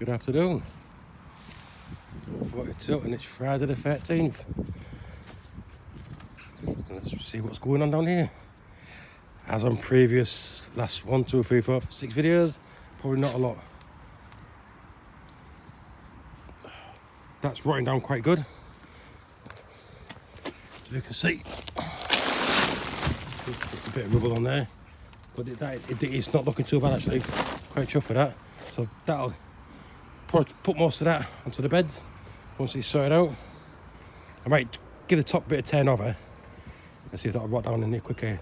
Good afternoon. Plot42 and it's Friday the 13th. Let's see what's going on down here. As on previous last 1, 2, 3, 4, 6 videos, probably not a lot. That's rotting down quite good. As you can see, a bit of rubble on there, but it's not looking too bad actually. Quite chuffed with that. So that'll probably put most of that onto the beds once it's sorted out. I might give the top bit a turn over and see if that'll rot down in there quicker.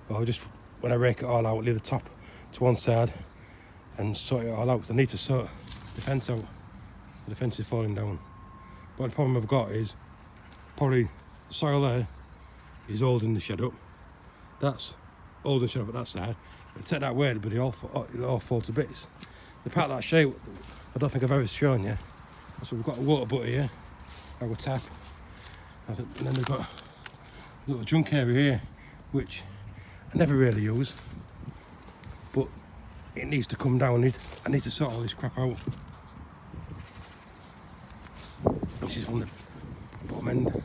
Or just when I rake it all out, leave the top to one side and sort it all out. I need to sort the fence out. The fence is falling down. But the problem I've got is probably the soil there is holding the shed up. That's holding the shed up at that side. I take that away, but it'll all fall to bits. The part of that shape, I don't think I've ever shown you. So we've got a water butt here, our tap, and then we've got a little junk area here, which I never really use, but it needs to come down. I need to sort all this crap out. This is from the bottom end.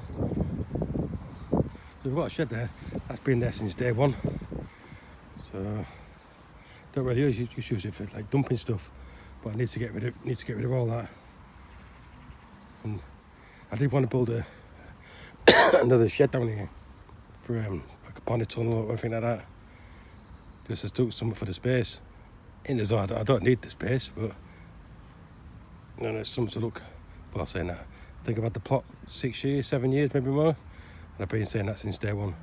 So we've got a shed there, that's been there since day one. So don't really use it for like dumping stuff, but I need to get rid of all that. And I did want to build another shed down here for like a pony tunnel or anything like that, just to do something for the space. In as I don't need the space, but you know, it's something to look. But I'm saying that, I think I've had the plot 6 years, 7 years, maybe more, and I've been saying that since day one.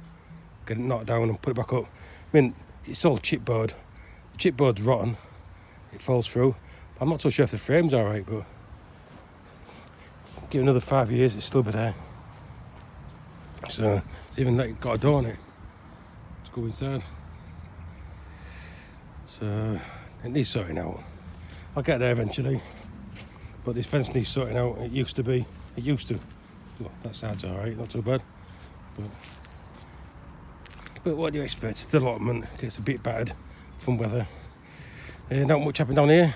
Get it knocked down and put it back up. I mean, it's all chipboard. The chipboard's rotten. It falls through. I'm not so sure if the frame's all right, but give it another 5 years, it's still be there. So it's even like got a door on it to go inside. So it needs sorting out. I'll get there eventually. But this fence needs sorting out. It used to. Well, that side's all right, not too bad. But what do you expect? It's the allotment. Gets a bit battered from weather. Not much happened down here.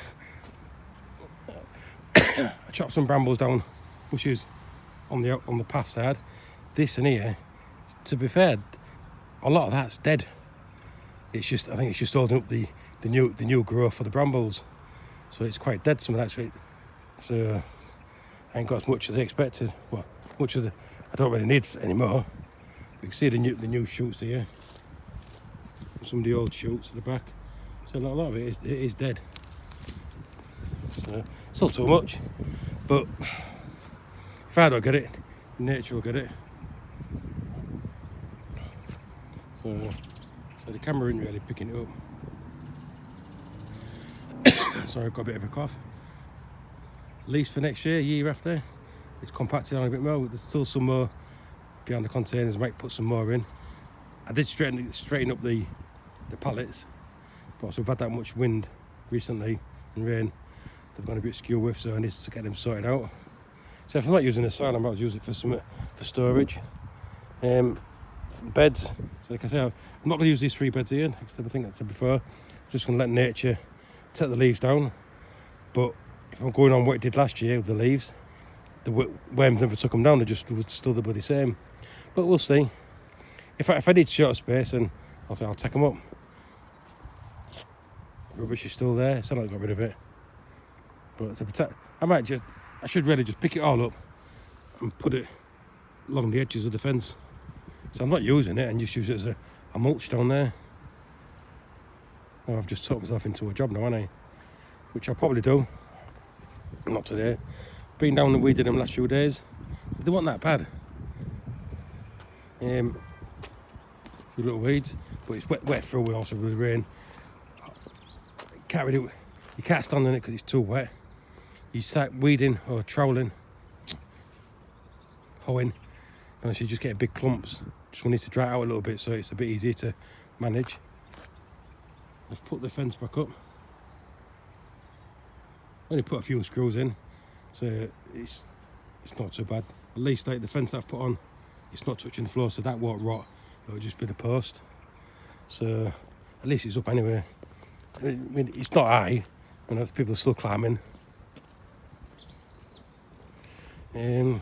I chopped some brambles down, bushes on the path side. This and here, to be fair, a lot of that's dead. I think it's just holding up the new growth for the brambles. So it's quite dead, some of that. So I ain't got as much as I expected. Well, I don't really need anymore. You can see the new shoots here. Some of the old shoots at the back. So a lot of it is dead. So still too much, but if I don't get it, nature will get it. So the camera isn't really picking it up. Sorry, I've got a bit of a cough. Lease for next year after, it's compacted down a bit more. There's still some more behind the containers. I might put some more in. I did straighten up the pallets, but also we've had that much wind recently and rain. They've gone a bit skew with, so I need to get them sorted out. So if I'm not using the soil, I'm about to use it for storage. Beds. So like I say, I'm not going to use these 3 beds here. I think I said before. I'm just going to let nature take the leaves down. But if I'm going on what it did last year with the leaves, the worms never took them down. They just was still the bloody same. But we'll see. If I need shorter space, then I'll take them up. Rubbish is still there, so I got rid of it. But to protect, I should really just pick it all up and put it along the edges of the fence. So I'm not using it and just use it as a mulch down there. Well, I've just talked myself into a job now, haven't I? Which I'll probably do. Not today. Been down and weeded them last few days. They weren't that bad. A few little weeds, but it's wet through and also with the rain. You can't stand on it because it's too wet. You start weeding or troweling, hoeing, and you just get big clumps. Just want it to dry out a little bit so it's a bit easier to manage. I've put the fence back up. Only put a few screws in, so it's not too bad. At least like the fence that I've put on, it's not touching the floor, so that won't rot. It'll just be the post. So at least it's up anyway. I mean, it's not high, and people are still climbing. Like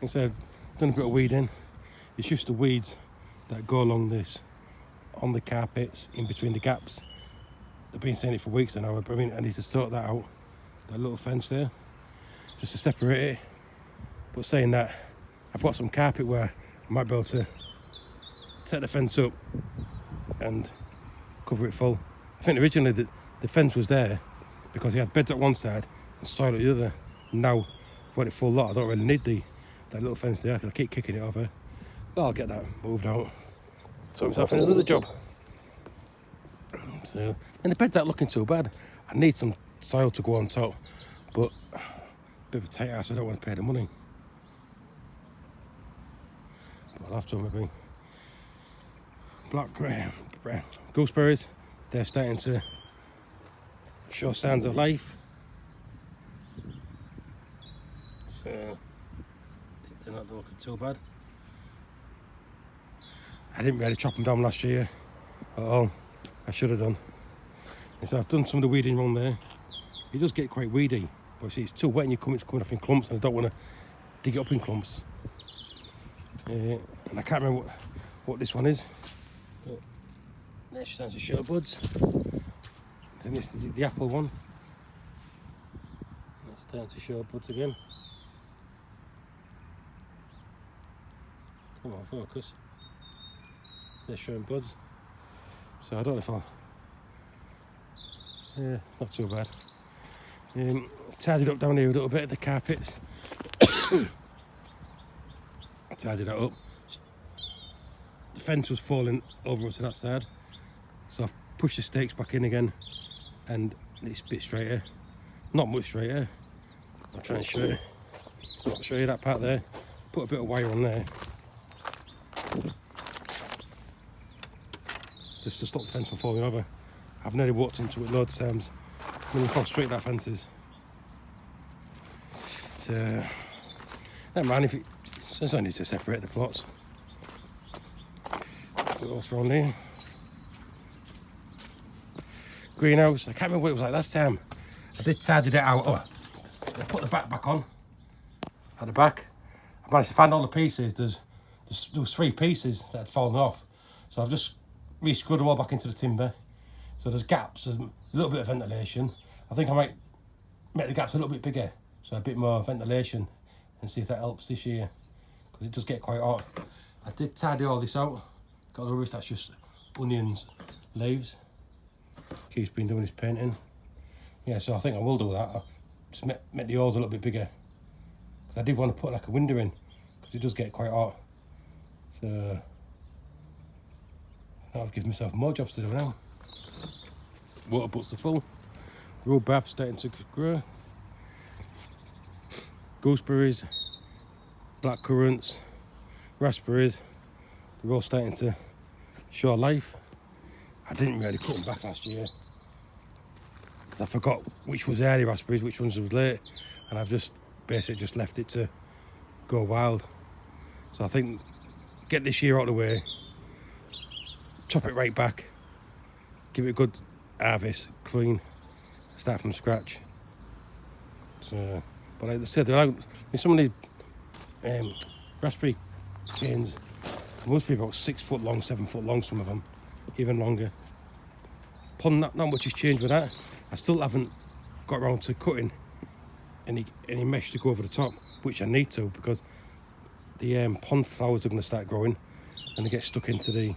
I said, done a bit of weeding. It's just the weeds that go along this, on the carpets, in between the gaps. I've been saying it for weeks now, but I mean, I need to sort that out. That little fence there, just to separate it. But saying that, I've got some carpet where I might be able to set the fence up and cover it full. I think originally the fence was there because he had beds at one side and soil at the other. Now, I've got it full lot, I don't really need that little fence there, because I keep kicking it over. But I'll get that moved out. Sort myself in another job. So, and the bed's not looking too bad. I need some soil to go on top, but a bit of a tight ass, I don't want to pay the money. But I'll have to maybe. Black gooseberries, they're starting to show signs of life. So, I think they're not looking too bad. I didn't really chop them down last year at all. I should have done. And so I've done some of the weeding around there. It does get quite weedy, but see, it's too wet and it's coming off in clumps, and I don't want to dig it up in clumps. And I can't remember what this one is. But there's starting to show buds. Then it's the apple one. It's starting to show buds again. Come on, focus. They're showing buds. So I don't know if I'll... Yeah, not too bad. Tidied up down here a little bit, the carpets. Tidied that up. The fence was falling over to that side, so I've pushed the stakes back in again, and it's a bit straighter. Not much straighter. I'll try and show you. I'll show you that part there. Put a bit of wire on there, just to stop the fence from falling over. I've nearly walked into it loads of times. I mean, look how straight that fence is. So, never mind if it. There's no need to separate the plots. What else around here? Greenhouse. I can't remember what it was like last time. I did tidy it out. Oh, I put the back on. At the back, I managed to find all the pieces. There was 3 pieces that had fallen off, so I've just re-screwed them all back into the timber. So there's gaps, there's a little bit of ventilation. I think I might make the gaps a little bit bigger, so a bit more ventilation, and see if that helps this year, because it does get quite hot. I did tidy all this out. Got the roof, that's just onions, leaves. Keith's been doing his painting. Yeah, so I think I will do that. I'll just make the holes a little bit bigger, because I did want to put like a window in, because it does get quite hot. So I'll give myself more jobs to do now. Water butts are full. Rhubarb starting to grow. Gooseberries, black currants, raspberries, they're all starting to show life. I didn't really cut them back last year because I forgot which was early raspberries, which ones was late, and I've just basically just left it to go wild. So I think get this year out of the way, chop it right back, give it a good harvest, clean, start from scratch. So, but like I said, some of the raspberry canes must be about 6 foot long, 7 foot long, some of them, even longer. Upon not much has changed with that. I still haven't got around to cutting any mesh to go over the top, which I need to, because the pond flowers are going to start growing and they get stuck into the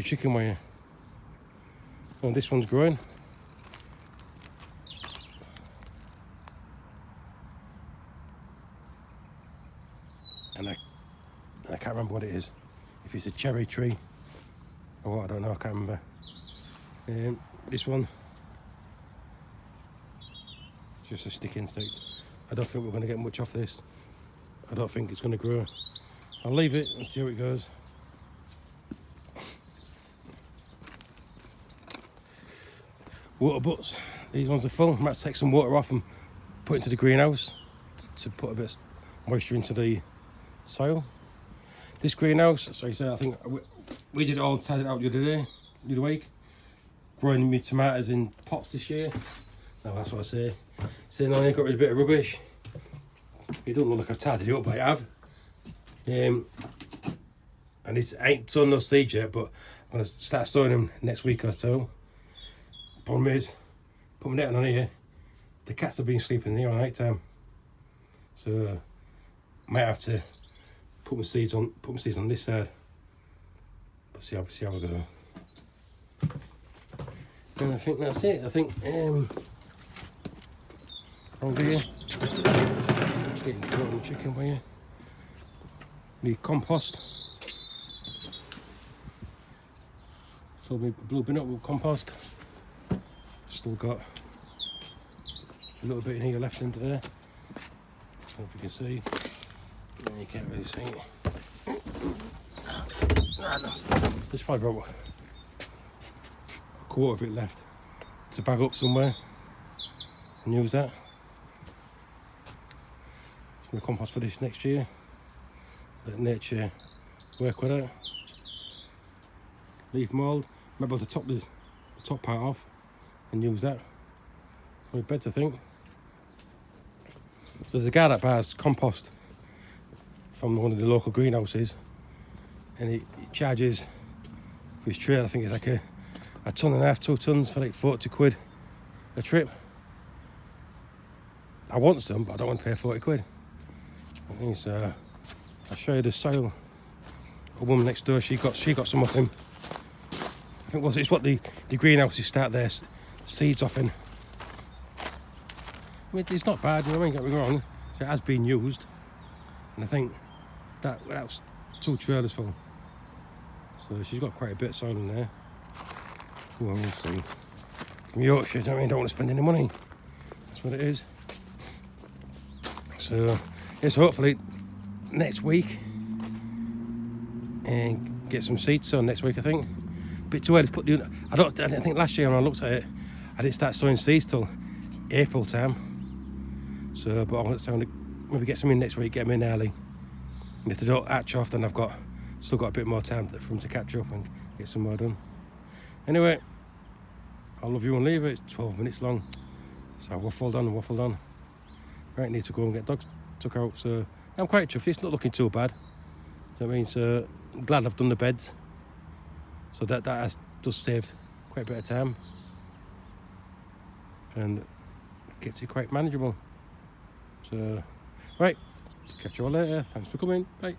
chicken wire. Oh, this one's growing. And I can't remember what it is. If it's a cherry tree or what, I don't know, I can't remember. This one, just a stick insect. I don't think we're going to get much off this. I don't think it's going to grow. I'll leave it and see how it goes. Water butts, these ones are full. I might take some water off and put it into the greenhouse to put a bit of moisture into the soil. This greenhouse, so you say, I think we did it all, tied it out the other week. Growing me tomatoes in pots this year. No, that's what I say. Saying I got rid of a bit of rubbish. It don't look like I've tidied it up, but I have. And I ain't sown no seeds yet, but I'm going to start sowing them next week or so. Problem is, put my netting on here, the cats have been sleeping here all night time. So might have to put my seeds on this side. But see how we go. And I think that's it. I think around here, just getting caught on the chicken by here. Need compost. So my blue bin up with compost. Still got a little bit in here left into there. I don't know if you can see. No, you can't really see it. There's probably about a quarter of it left to bag up somewhere and use that. It's my compost for this next year. Let nature work with it. Leaf mould. Maybe to top the top part off and use that. On beds, I think. So there's a guy that buys compost from one of the local greenhouses, and he charges for his trade, I think it's like a ton and a half, 2 tons for like 40 quid a trip. I want some, but I don't want to pay 40 quid. I think so. I'll show you the soil. A woman next door, she got some of him. I think it's what the greenhouses start their seeds off in. I mean, it's not bad, you know, I mean, get me wrong. So it has been used, and I think that was 2 trailers full. So she's got quite a bit of soil in there. Well, we'll see. From Yorkshire, don't want to spend any money. That's what it is. So yes, hopefully next week and get some seeds sown next week. I think a bit too early to put the. I didn't think last year when I looked at it, I didn't start sowing seeds till April time. So, but I'm going to maybe get some in next week, get them in early. And if they don't hatch off, then I've still got a bit more time for them to catch up and get some more done. Anyway, I love you and leave it. It's 12 minutes long, so I waffled on. Right, need to go and get dogs took out. So I'm quite chuffed. It's not looking too bad. You know what I mean? So I'm glad I've done the beds. So that does save quite a bit of time and keeps it quite manageable. So, right, catch you all later. Thanks for coming. Bye.